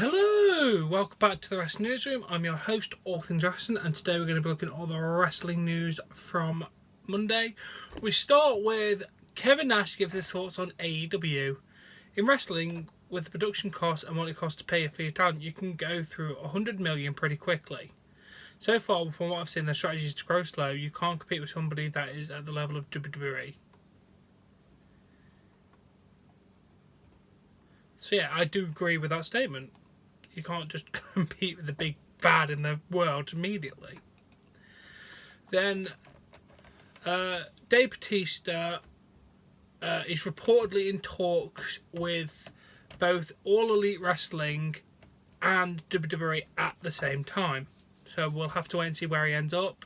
Hello! Welcome back to the Wrestling Newsroom. I'm your host, All Things Wrestling, and today we're going to be looking at all the wrestling news from Monday. We start with Kevin Nash gives his thoughts on AEW. In wrestling, with the production costs and what it costs to pay for your talent, you can go through 100 million pretty quickly. So far, from what I've seen, their strategy is to grow slow. You can't compete with somebody that is at the level of WWE. So yeah, I do agree with that statement. You can't just compete with the big bad in the world immediately. Then, Dave Bautista is reportedly in talks with both All Elite Wrestling and WWE at the same time. So we'll have to wait and see where he ends up.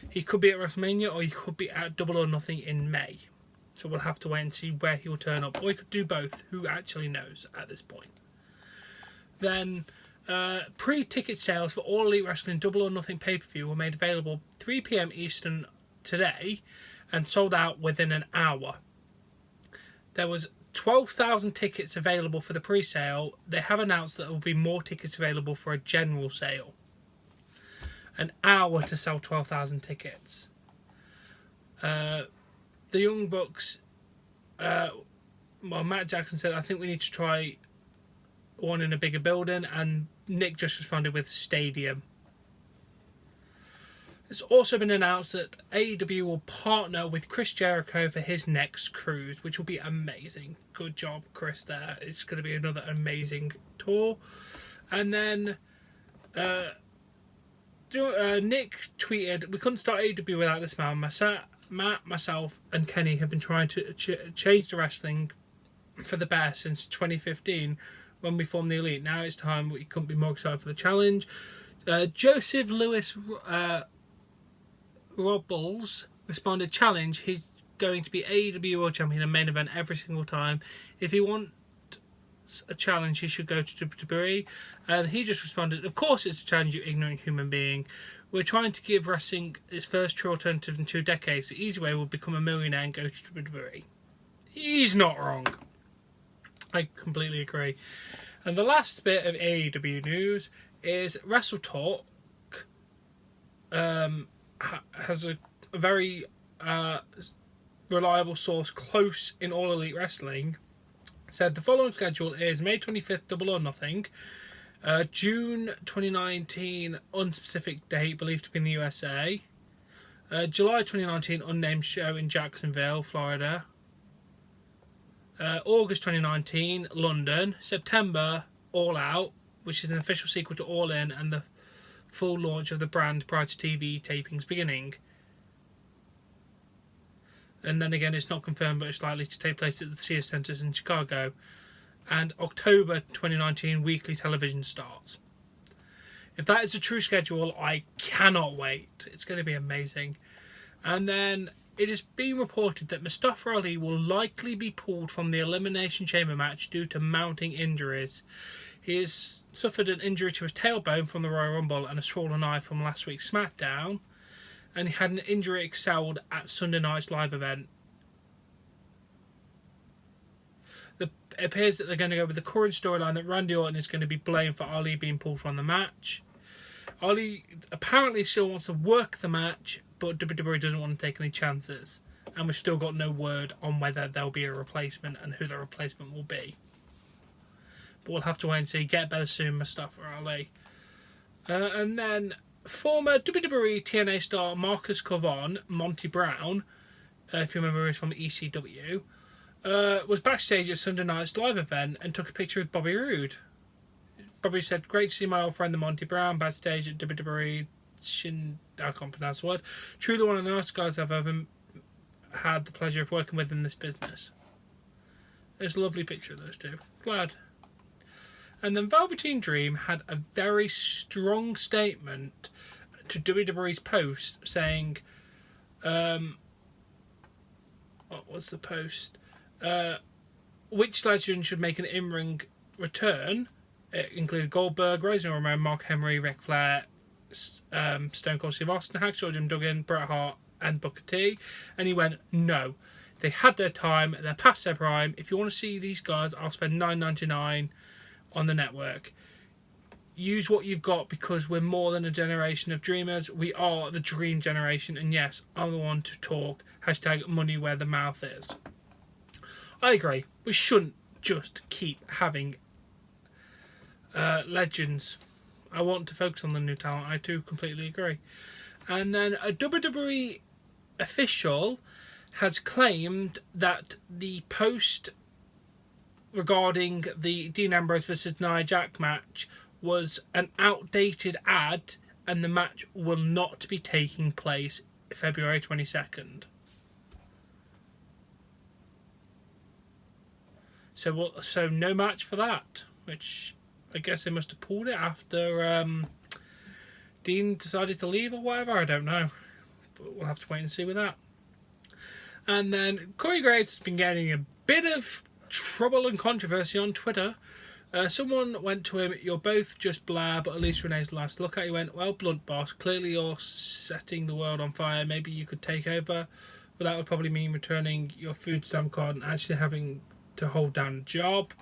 He could be at WrestleMania or he could be at Double or Nothing in May. So we'll have to wait and see where he will turn up. Or he could do both. Who actually knows at this point? Then, pre-ticket sales for All Elite Wrestling Double or Nothing pay-per-view were made available 3 p.m. Eastern today and sold out within an hour. There was 12,000 tickets available for the pre-sale. They have announced that there will be more tickets available for a general sale. An hour to sell 12,000 tickets. The Young Bucks, Matt Jackson said, I think we need to try one in a bigger building, and Nick just responded with stadium. It's also been announced that AEW will partner with Chris Jericho for his next cruise, which will be amazing. Good job, Chris, there. It's going to be another amazing tour. And then Nick tweeted, we couldn't start AEW without this man. Matt, myself, and Kenny have been trying to change the wrestling for the best since 2015 when we formed the Elite. Now it's time. We couldn't be more excited for the challenge. Joseph Lewis Robles responded, challenge. He's going to be AEW World Champion and main event every single time. If he wants a challenge, he should go to WWE. And he just responded, of course it's a challenge, you ignorant human being. We're trying to give wrestling its first true alternative in 2 decades. The easy way will become a millionaire and go to WWE. He's not wrong. I completely agree. And the last bit of AEW news is Wrestle Talk has a very reliable source close in All Elite Wrestling. Said the following schedule is May 25th, Double or Nothing. June 2019, unspecific date, believed to be in the USA. July 2019, unnamed show in Jacksonville, Florida. August 2019, London. September, All Out, which is an official sequel to All In and the full launch of the brand prior to TV tapings beginning. And then again, it's not confirmed, but it's likely to take place at the Sears Centers in Chicago. And October 2019 weekly television starts. If that is a true schedule, I cannot wait. It's going to be amazing. And then it has been reported that Mustafa Ali will likely be pulled from the Elimination Chamber match due to mounting injuries. He has suffered an injury to his tailbone from the Royal Rumble and a swollen eye from last week's SmackDown. And he had an injury excelled at Sunday night's live event. It appears that they're going to go with the current storyline that Randy Orton is going to be blamed for Ali being pulled from the match. Ali apparently still wants to work the match, but WWE doesn't want to take any chances. And we've still got no word on whether there'll be a replacement and who the replacement will be. But we'll have to wait and see. Get better soon, Mustafa Ali. And then former WWE TNA star Marcus Covon, Monty Brown, if you remember, he's from ECW, was backstage at Sunday night's live event and took a picture with Bobby Roode. Bobby said, great to see my old friend the Monty Brown backstage at WWE. I can't pronounce the word. Truly one of the nicest guys I've ever had the pleasure of working with in this business. There's a lovely picture of those two. Glad. And then Velveteen Dream had a very strong statement to WWE's post saying, what's the post? Which legend should make an in-ring return? It included Goldberg, Razor Ramon, Mark Henry, Ric Flair, Stone Cold Steve Austin, Hacksaw Jim Duggan, Bret Hart, and Booker T. And he went, no. They had their time. They're past their prime. If you want to see these guys, I'll spend $9.99 on the network. use what you've got, because we're more than a generation of dreamers. We are the dream generation, and yes, I'm the one to talk. Hashtag money where the mouth is. I agree. We shouldn't just keep having legends. I want to focus on the new talent. I too completely agree. And then a WWE official has claimed that the post regarding the Dean Ambrose versus Nia Jax match was an outdated ad, and the match will not be taking place February 22nd. So no match for that, which I guess they must have pulled it after Dean decided to leave or whatever. I don't know, but we'll have to wait and see with that. And then Corey Graves has been getting a bit of trouble and controversy on Twitter. Someone went to him, "You're both just blah, but at least Renee's last look at." He went, "Well, blunt boss, clearly you're setting the world on fire. Maybe you could take over, but that would probably mean returning your food stamp card and actually having to hold down a job."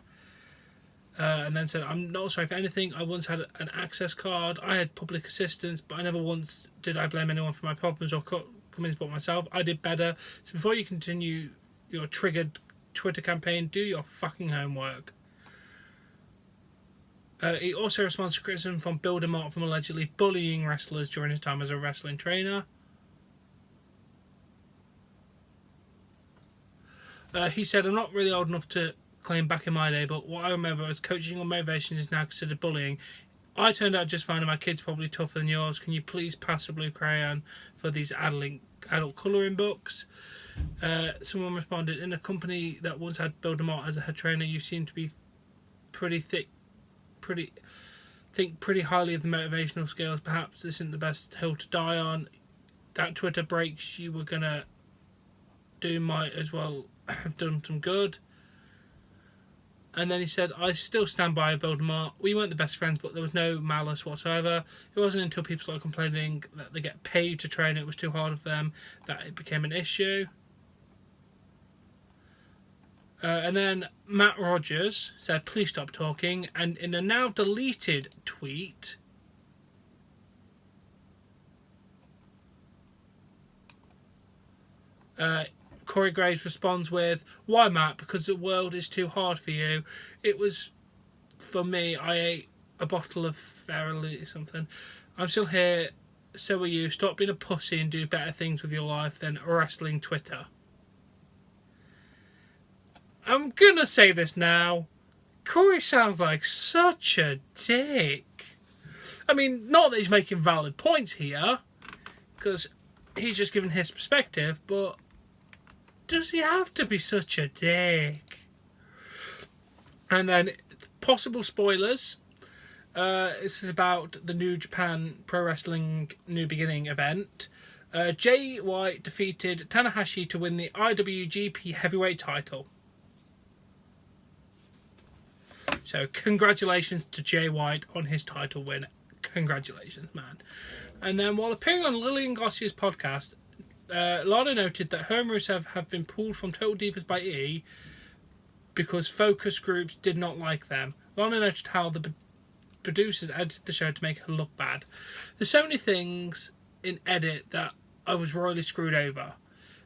And then said, "I'm not sorry for anything. I once had an access card. I had public assistance, but I never once did I blame anyone for my problems or come in to support myself. I did better. So before you continue your triggered Twitter campaign, do your fucking homework." He also responds to criticism from Bill DeMott from allegedly bullying wrestlers during his time as a wrestling trainer. He said, "I'm not really old enough to claim back in my day, but what I remember as coaching or motivation is now considered bullying. I turned out just fine and my kid's probably tougher than yours. Can you please pass a blue crayon for these adult colouring books?" Someone responded, "In a company that once had Bill DeMott as a head trainer, you seem to be think pretty highly of the motivational skills. Perhaps this isn't the best hill to die on. That Twitter breaks you were gonna do might as well have done some good." And then he said, "I still stand by Bill DeMott. We weren't the best friends, but there was no malice whatsoever. It wasn't until people started complaining that they get paid to train, it was too hard for them, that it became an issue." And then Matt Rogers said, "Please stop talking." And in a now deleted tweet, Corey Graves responds with, "Why, Matt? Because the world is too hard for you. It was for me. I ate a bottle of Verily something. I'm still here. So are you. Stop being a pussy and do better things with your life than wrestling Twitter." I'm gonna say this now. Corey sounds like such a dick. I mean, not that he's making valid points here, because he's just giving his perspective, but does he have to be such a dick? And then, possible spoilers. This is about the New Japan Pro Wrestling New Beginning event. Jay White defeated Tanahashi to win the IWGP Heavyweight title. So, congratulations to Jay White on his title win. Congratulations, man. And then, while appearing on Lillian Garcia's podcast, Lana noted that her and Rusev have been pulled from Total Divas by E because focus groups did not like them. Lana noted how the producers edited the show to make her look bad. There's so many things in edit that I was royally screwed over.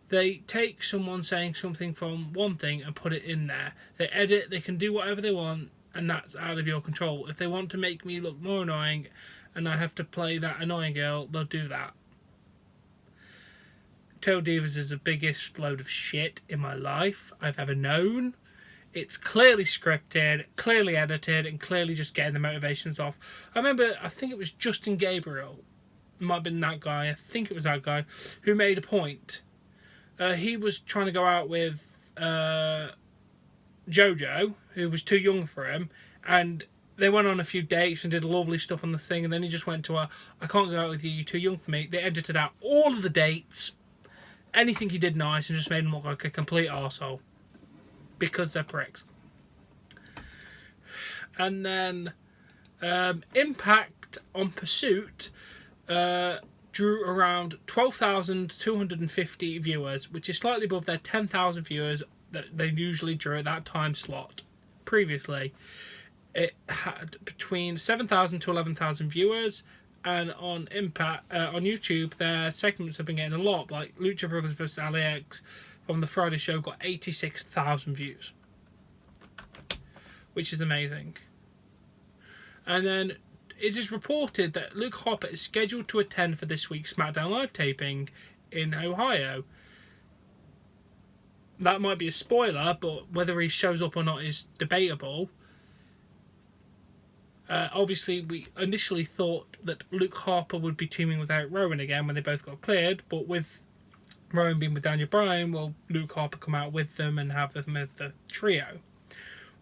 They take someone saying something from one thing and put it in there. They edit, they can do whatever they want, and that's out of your control. If they want to make me look more annoying and I have to play that annoying girl, they'll do that. Total Divas is the biggest load of shit in my life I've ever known. It's clearly scripted, clearly edited, and clearly just getting the motivations off. I remember, I think it was Justin Gabriel, it might have been that guy, I think it was that guy, who made a point. He was trying to go out with JoJo, who was too young for him, and they went on a few dates and did lovely stuff on the thing, and then he just went to her, "I can't go out with you, you're too young for me." They edited out all of the dates, anything he did nice, and just made him look like a complete arsehole. Because they're pricks. And then Impact on Pursuit drew around 12,250 viewers, which is slightly above their 10,000 viewers that they usually drew at that time slot previously. It had between 7,000 to 11,000 viewers, and on Impact on YouTube, their segments have been getting a lot. Like Lucha Brothers vs. LAX from the Friday show got 86,000 views, which is amazing. And then it is reported that Luke Harper is scheduled to attend for this week's SmackDown Live taping in Ohio. That might be a spoiler, but whether he shows up or not is debatable. Obviously, we initially thought that Luke Harper would be teaming with Eric Rowan again when they both got cleared, but with Rowan being with Daniel Bryan, will Luke Harper come out with them and have them as the trio?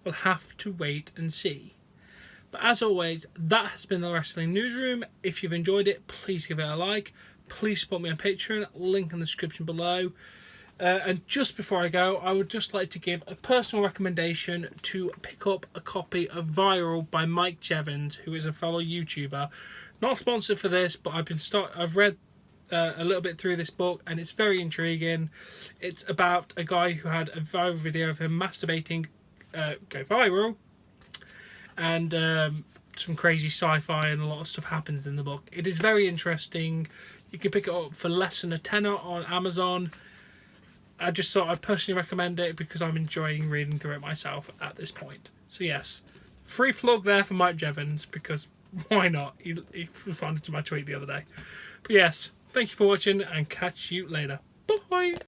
We'll have to wait and see. But as always, that has been the Wrestling Newsroom. If you've enjoyed it, please give it a like. Please support me on Patreon, link in the description below. And just before I go, I would just like to give a personal recommendation to pick up a copy of Viral by Mike Jevons, who is a fellow YouTuber. Not sponsored for this, but I've read a little bit through this book, and it's very intriguing. It's about a guy who had a viral video of him masturbating go viral, and some crazy sci-fi and a lot of stuff happens in the book. It is very interesting. You can pick it up for less than $10 on Amazon. I just thought I'd personally recommend it because I'm enjoying reading through it myself at this point. So yes, free plug there for Mike Jevons, because why not? He responded to my tweet the other day. But yes, thank you for watching and catch you later. Bye!